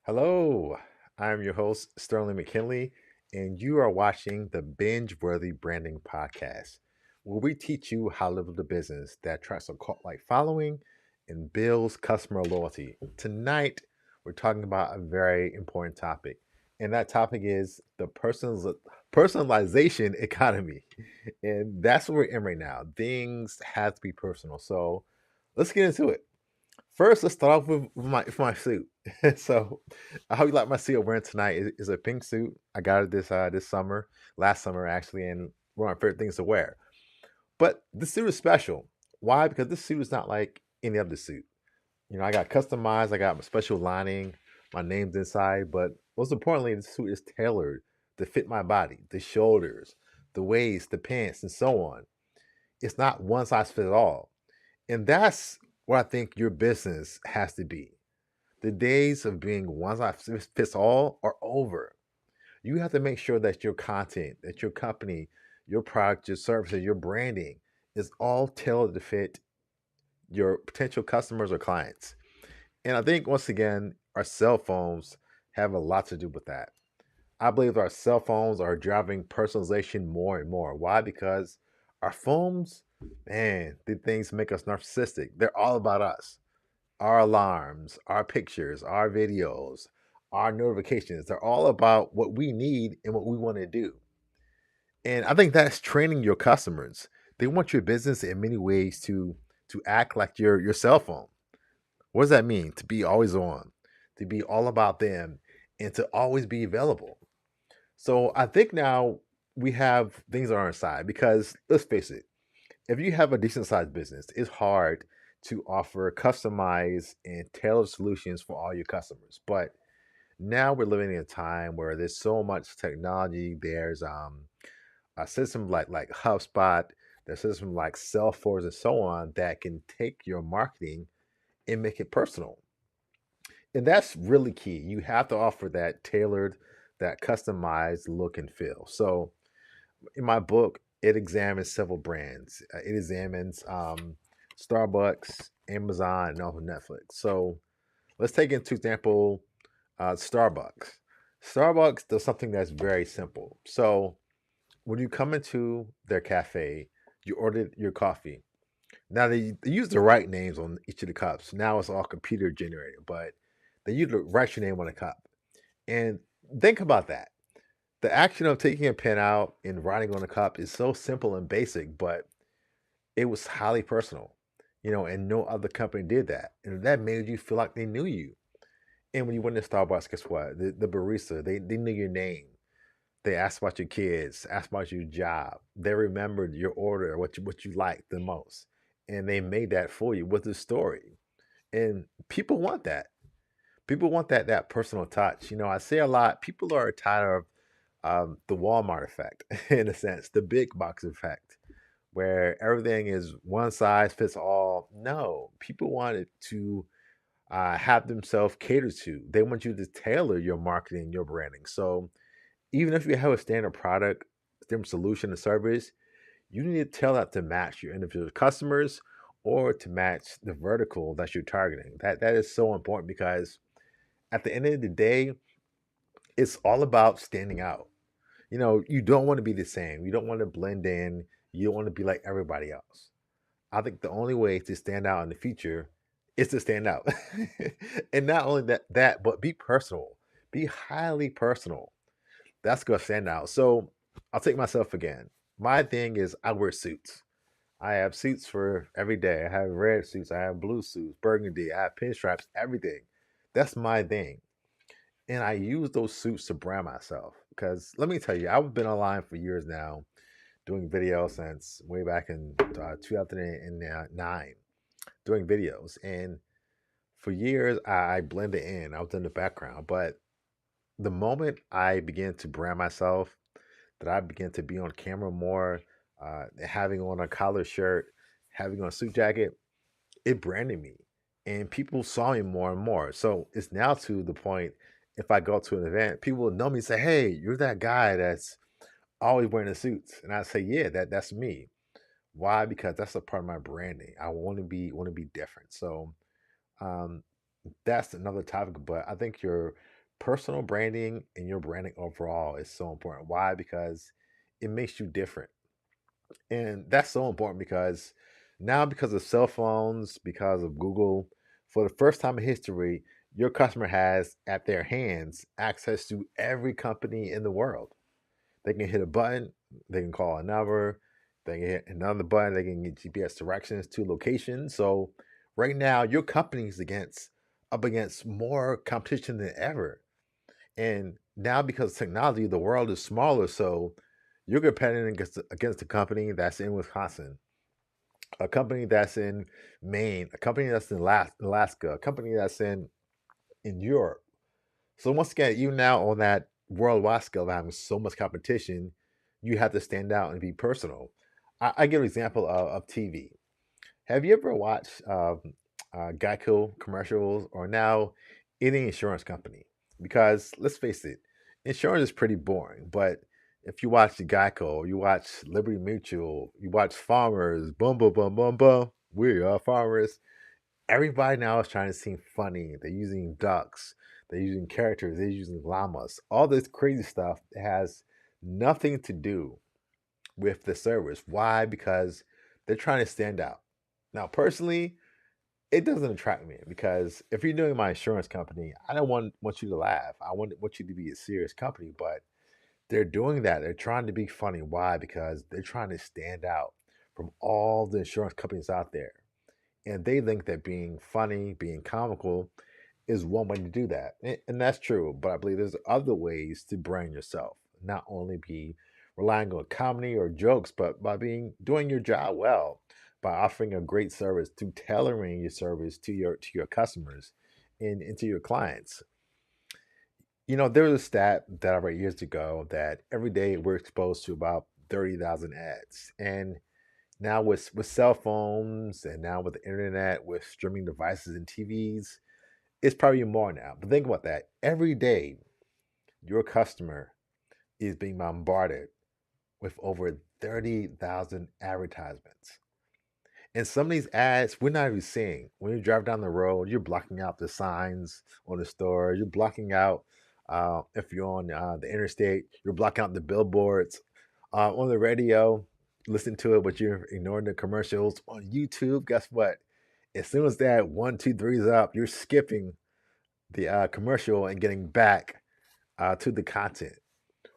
Hello, I'm your host, Sterling McKinley, and you are watching the Binge-Worthy Branding Podcast, where we teach you how to live the business that attracts a cult like following and builds customer loyalty. Tonight, we're talking about a very important topic, and that topic is the personalization economy. And that's what we're in right now. Things have to be personal. So let's get into it. First, let's start off with my suit. So, I hope you like my suit I'm wearing tonight. Is a pink suit. I got it this summer, last summer actually, and one of my favorite things to wear. But this suit is special. Why? Because this suit is not like any other suit. I got customized. I got my special lining. My name's inside. But most importantly, the suit is tailored to fit my body, the shoulders, the waist, the pants, and so on. It's not one size fits all. And that's what I think your business has to be. The days of being one size fits all are over. You have to make sure that your content, that your company, your product, your services, your branding is all tailored to fit your potential customers or clients. And I think once again, our cell phones have a lot to do with that. I believe our cell phones are driving personalization more and more. Why? Because our phones, man, the things make us narcissistic. They're all about us. Our alarms, our pictures, our videos, our notifications, they're all about what we need and what we want to do. And I think that's training your customers. They want your business in many ways to act like your cell phone. What does that mean? To be always on, to be all about them, and to always be available. So I think now we have things on our side because let's face it, if you have a decent sized business, it's hard to offer customized and tailored solutions for all your customers. But now we're living in a time where there's so much technology. There's a system like HubSpot, there's a system like Salesforce and so on that can take your marketing and make it personal. And that's really key. You have to offer that tailored, that customized look and feel. So in my book, it examines several brands. It examines Starbucks, Amazon, and also Netflix. So let's take into example Starbucks. Starbucks does something that's very simple. So when you come into their cafe, you order your coffee. Now they use the right names on each of the cups. Now it's all computer generated, but they use the write your name on the cup. And think about that. The action of taking a pen out and writing on a cup is so simple and basic, but it was highly personal, and no other company did that. And that made you feel like they knew you. And when you went to Starbucks, guess what? The barista, they knew your name. They asked about your kids, asked about your job. They remembered your order, what you liked the most. And they made that for you with a story. And people want that. People want that personal touch. I say a lot, people are tired of the Walmart effect, in a sense, the big box effect, where everything is one size fits all. No, people want it to have themselves catered to. They want you to tailor your marketing, your branding. So even if you have a standard product, standard solution, and service, you need to tell that to match your individual customers or to match the vertical that you're targeting. That is so important because at the end of the day, it's all about standing out. You don't want to be the same. You don't want to blend in. You don't want to be like everybody else. I think the only way to stand out in the future is to stand out. And not only that, but be personal. Be highly personal. That's gonna stand out. So I'll take myself again. My thing is I wear suits. I have suits for every day. I have red suits, I have blue suits, burgundy, I have pinstripes, everything. That's my thing. And I use those suits to brand myself. Because let me tell you, I've been online for years now, doing videos since way back in 2009, doing videos. And for years, I blended in. I was in the background. But the moment I began to brand myself, that I began to be on camera more, having on a collar shirt, having on a suit jacket, it branded me. And people saw me more and more. So it's now to the point if I go to an event, people will know me and say, hey, you're that guy that's always wearing the suits. And I say, yeah, that's me. Why? Because that's a part of my branding. I want to be different. So um, that's another topic, but I think your personal branding and your branding overall is so important. Why? Because it makes you different. And that's so important because now, because of cell phones, because of Google, for the first time in history, your customer has at their hands access to every company in the world. They can hit a button, they can call a number, they can hit another button, they can get GPS directions to locations. So right now, your company is against up against more competition than ever. And now, because of technology, the world is smaller. So you're competing against a company that's in Wisconsin, a company that's in Maine, a company that's in Alaska, a company that's in Europe. So once again, even now on that worldwide scale of having so much competition, you have to stand out and be personal. I give an example of TV. Have you ever watched Geico commercials or now any insurance company? Because let's face it, insurance is pretty boring. But if you watch the Geico, you watch Liberty Mutual, you watch Farmers, boom, boom, boom, boom, boom, we are farmers. Everybody now is trying to seem funny. They're using ducks, they're using characters, they're using llamas, all this crazy stuff that has nothing to do with the service. Why? Because they're trying to stand out. Now, personally, it doesn't attract me because if you're doing my insurance company, I don't want you to laugh. I want you to be a serious company, but they're doing that. They're trying to be funny. Why? Because they're trying to stand out from all the insurance companies out there. And they think that being funny, being comical is one way to do that. And that's true. But I believe there's other ways to brand yourself, not only be relying on comedy or jokes, but by doing your job well, by offering a great service, to tailoring your service to your customers and to your clients. There was a stat that I read years ago that every day we're exposed to about 30,000 ads. And now with cell phones and now with the internet, with streaming devices and TVs, it's probably more now. But think about that. Every day, your customer is being bombarded with over 30,000 advertisements. And some of these ads we're not even seeing. When you drive down the road, you're blocking out the signs on the store. You're blocking out, if you're on the interstate, you're blocking out the billboards. On the radio, listen to it, but you're ignoring the commercials. On YouTube, guess what? As soon as that one, two, three is up, you're skipping the commercial and getting back to the content.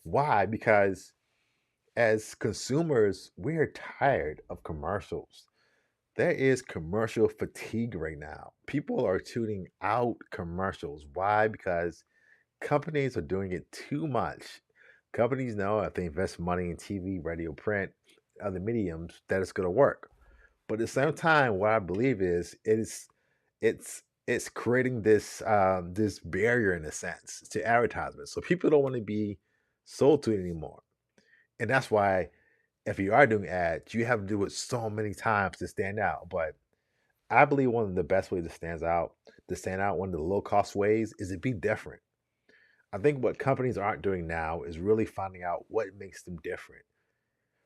Why? Because as consumers, we're tired of commercials. There is commercial fatigue right now. People are tuning out commercials. Why? Because companies are doing it too much. Companies know if they invest money in TV, radio, print, other mediums, that it's going to work. But at the same time, what I believe is it's creating this barrier in a sense to advertisements. So people don't want to be sold to it anymore. And that's why if you are doing ads, you have to do it so many times to stand out. But I believe one of the best ways to stand out, one of the low cost ways is to be different. I think what companies aren't doing now is really finding out what makes them different.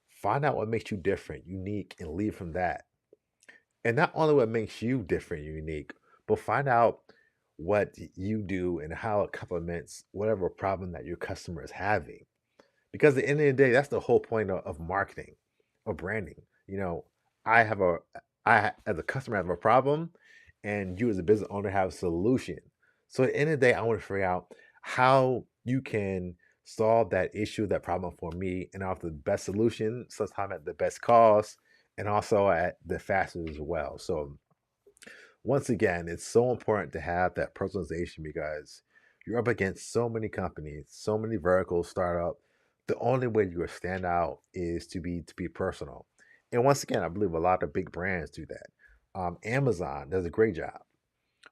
Find out what makes you different, unique, and lead from that. And not only what makes you different and unique, but find out what you do and how it complements whatever problem that your customer is having. Because at the end of the day, that's the whole point of marketing, of branding. I have a I as a customer have a problem, and you as a business owner have a solution. So at the end of the day, I want to figure out how you can solve that issue, that problem for me, and offer the best solution, sometimes at the best cost, and also at the fastest as well. So once again, it's so important to have that personalization because you're up against so many companies, so many verticals, startup. The only way you will stand out is to be personal. And once again, I believe a lot of big brands do that. Amazon does a great job.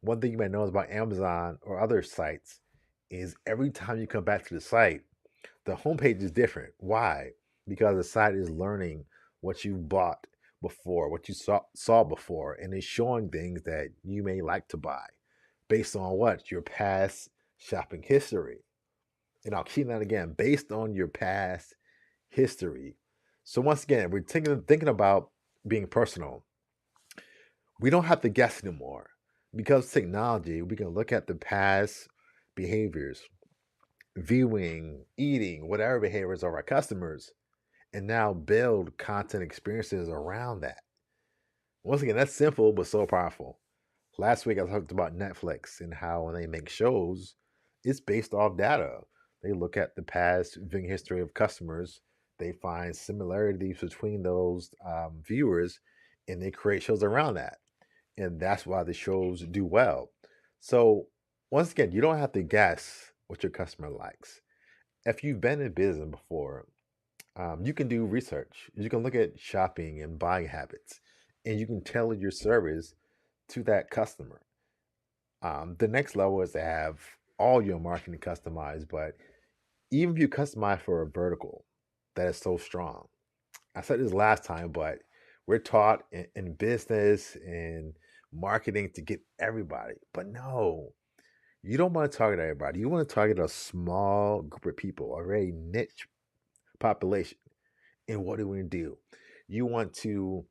One thing you might know about Amazon or other sites is every time you come back to the site, the homepage is different. Why? Because the site is learning what you bought before, what you saw before, and it's showing things that you may like to buy based on what? Your past shopping history. And I'll keep that again, based on your past history. So once again, we're thinking about being personal. We don't have to guess anymore. Because technology, we can look at the past behaviors, viewing, eating, whatever behaviors of our customers, and now build content experiences around that. Once again, that's simple but so powerful. Last week I talked about Netflix and how when they make shows, it's based off data. They look at the past viewing history of customers, they find similarities between those viewers, and they create shows around that. And that's why the shows do well. So, once again, you don't have to guess what your customer likes. If you've been in business before, you can do research. You can look at shopping and buying habits, and you can tailor your service to that customer. The next level is to have all your marketing customized, but even if you customize for a vertical that is so strong, I said this last time, but we're taught in business and marketing to get everybody. But no, you don't want to target everybody. You want to target a small group of people, a very niche population. And what do we do? You want to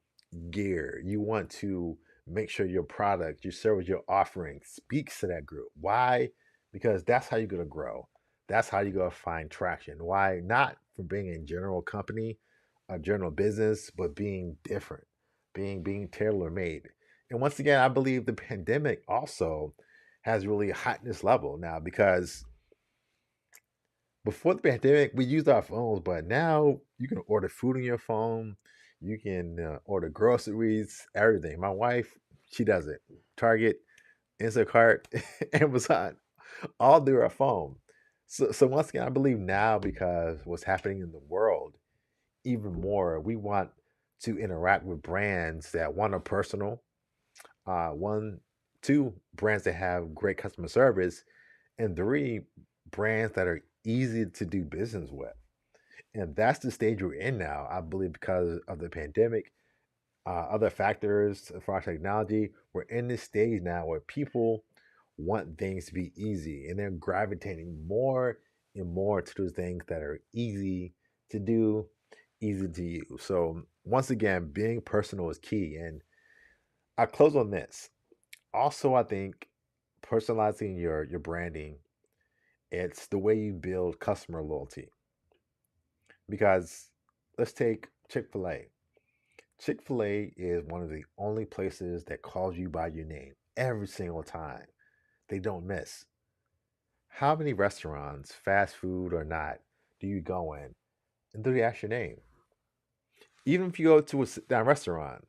gear, you want to make sure your product, your service, your offering speaks to that group. Why? Because that's how you're going to grow. That's how you're going to find traction. Why? Not from being a general company, a general business, but being different, being tailor made. And once again, I believe the pandemic also has really heightened this level now because before the pandemic, we used our phones, but now you can order food on your phone. You can order groceries, everything. My wife, she does it. Target, Instacart, Amazon, all through our phone. So once again, I believe now because what's happening in the world, even more, we want to interact with brands that one are personal, one, two brands that have great customer service, and three brands that are easy to do business with. And that's the stage we're in now, I believe, because of the pandemic, other factors as far as technology. We're in this stage now where people want things to be easy and they're gravitating more and more to those things that are easy to do, easy to use. So, once again, being personal is key. And I close on this. Also, I think personalizing your branding, it's the way you build customer loyalty. Because let's take Chick-fil-A. Chick-fil-A is one of the only places that calls you by your name every single time. They don't miss. How many restaurants, fast food or not, do you go in and do they ask your name? Even if you go to a sit-down restaurant,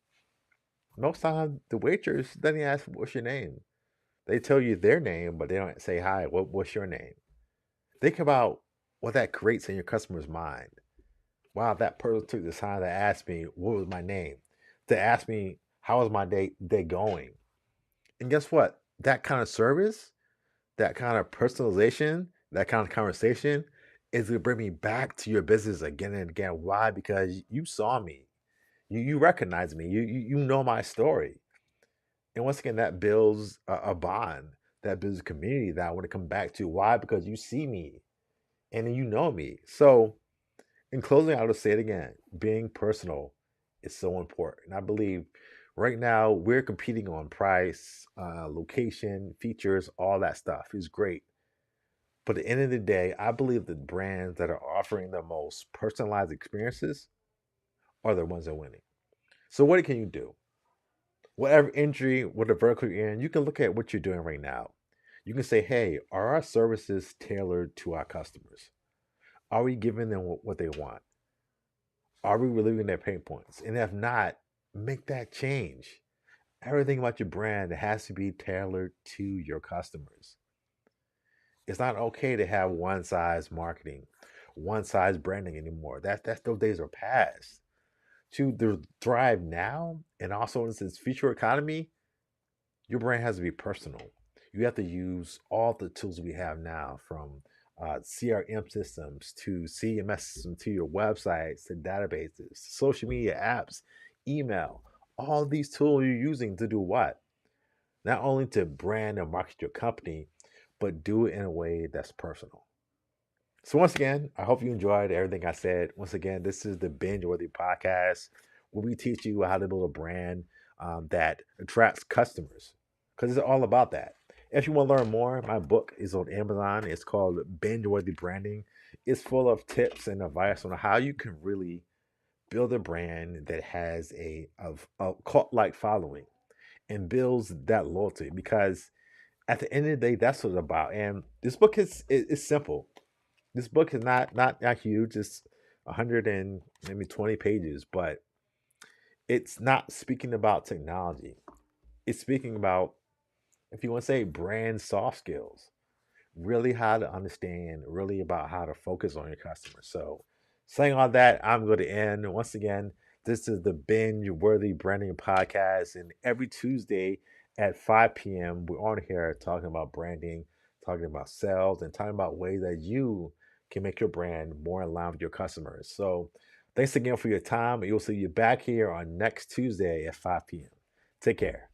most times the waitress doesn't ask what's your name. They tell you their name, but they don't say hi. What's your name? Think about what that creates in your customer's mind. Wow, that person took the time to ask me what was my name, to ask me how was my day going. And guess what? That kind of service, that kind of personalization, that kind of conversation is gonna bring me back to your business again and again. Why? Because you saw me, you recognize me, you know my story. And once again, that builds a bond, that builds a community that I want to come back to. Why? Because you see me and then you know me. So in closing, I'll just say it again. Being personal is so important. I believe right now we're competing on price, location, features, all that stuff is great. But at the end of the day, I believe the brands that are offering the most personalized experiences are the ones that are winning. So what can you do? Whatever industry, whatever vertical you're in, you can look at what you're doing right now. You can say, hey, are our services tailored to our customers? Are we giving them what they want? Are we relieving their pain points? And if not, make that change. Everything about your brand has to be tailored to your customers. It's not okay to have one size marketing, one size branding anymore. That's those days are past. To thrive now and also in this future economy, your brand has to be personal. You have to use all the tools we have now, from CRM systems to CMS systems to your websites to databases, social media apps, email. All these tools you're using to do what? Not only to brand and market your company, but do it in a way that's personal. So once again, I hope you enjoyed everything I said. Once again, this is the Binge-Worthy Podcast, where we teach you how to build a brand that attracts customers. because it's all about that. If you want to learn more, my book is on Amazon. It's called Binge-Worthy Branding. It's full of tips and advice on how you can really build a brand that has a cult-like following and builds that loyalty. Because at the end of the day, that's what it's about. And this book is simple. This book is not huge. It's 100 and maybe 20 pages, but it's not speaking about technology. It's speaking about, if you want to say, brand soft skills, really how to understand, really about how to focus on your customers. So, saying all that, I'm going to end. Once again, this is the Binge Worthy Branding Podcast. And every Tuesday at 5 p.m., we're on here talking about branding, talking about sales, and talking about ways that you can make your brand more in line with your customers. So, thanks again for your time. You'll see you back here on next Tuesday at 5 p.m. Take care.